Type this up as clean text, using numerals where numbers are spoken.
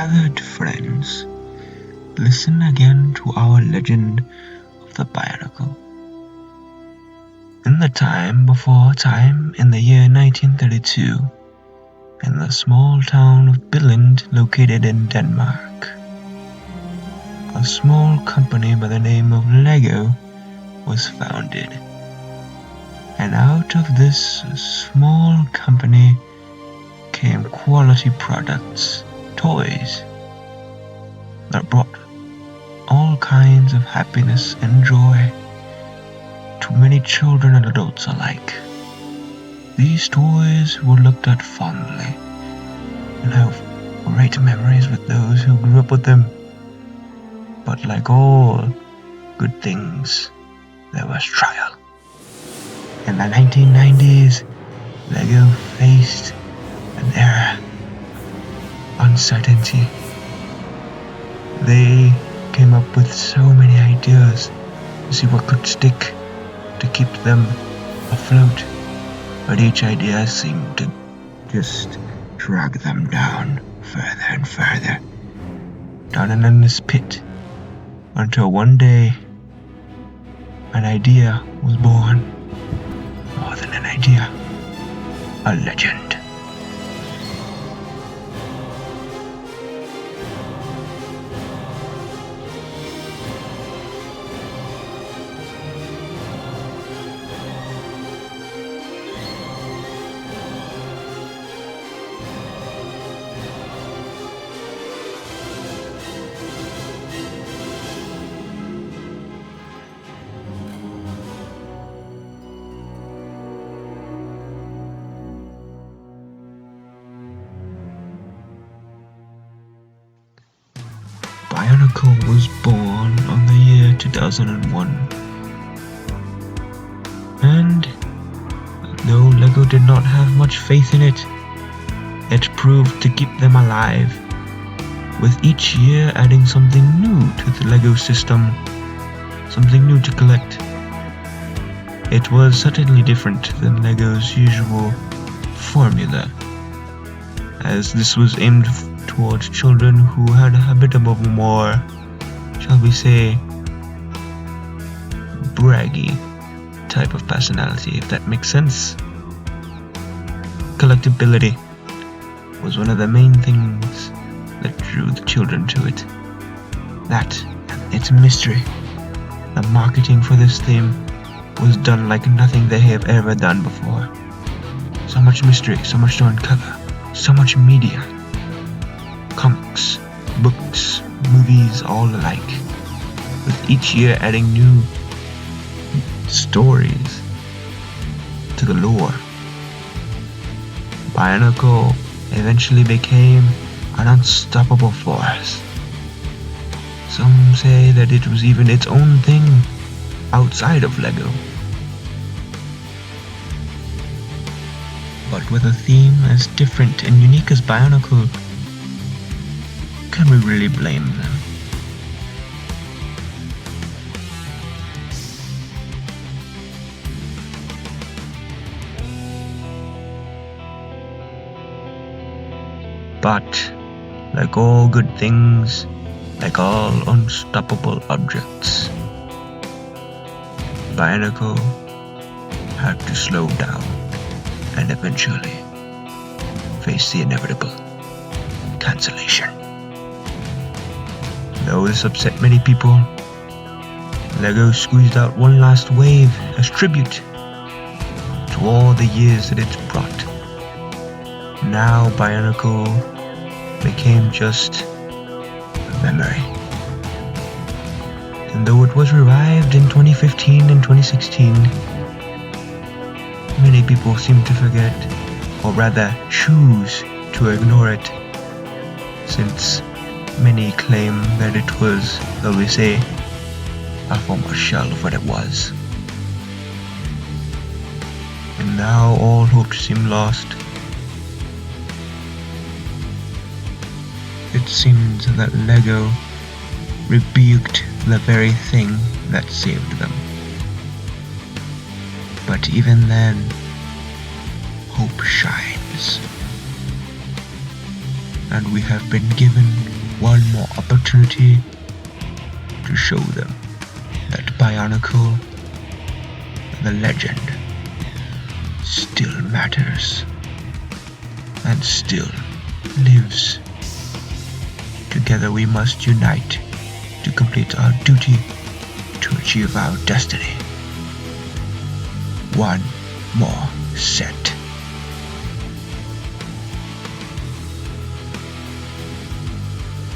gathered friends, listen again to our legend of the Bionicle. In the time before time, in the year 1932, in the small town of Billund located in Denmark, a small company by the name of Lego was founded. And out of this small company came quality products, toys, that brought all kinds of happiness and joy to many children and adults alike. These toys were looked at fondly and have great memories with those who grew up with them. But like all good things, there was trial. In the 1990s, Lego faced an era, uncertainty. They came up with so many ideas to see what could stick to keep them afloat, but each idea seemed to just drag them down further and further, down an endless pit, until one day an idea was born. More than an idea, a legend. Bionicle was born on the year 2001, and though Lego did not have much faith in it, it proved to keep them alive, with each year adding something new to the Lego system, something new to collect. It was certainly different than Lego's usual formula, as this was aimed towards children who had a bit of a more, shall we say, braggy type of personality, if that makes sense. Collectability was one of the main things that drew the children to it. That and its mystery. The marketing for this theme was done like nothing they have ever done before. So much mystery, so much to uncover, so much media. Comics, books, movies, all alike, with each year adding new stories to the lore. Bionicle eventually became an unstoppable force. Some say that it was even its own thing outside of Lego. But with a theme as different and unique as Bionicle, can we really blame them? But, like all good things, like all unstoppable objects, Bionicle had to slow down and eventually face the inevitable cancellation. Though this upset many people, Lego squeezed out one last wave as tribute to all the years that it's brought. Now Bionicle became just a memory. And though it was revived in 2015 and 2016, many people seem to forget, or rather choose to ignore it, since many claim that it was, shall we say, a former shell of what it was. And now all hope seemed lost. It seems that Lego rebuked the very thing that saved them. But even then, hope shines. And we have been given one more opportunity to show them that Bionicle, the legend, still matters and still lives. Together we must unite to complete our duty to achieve our destiny. One more set.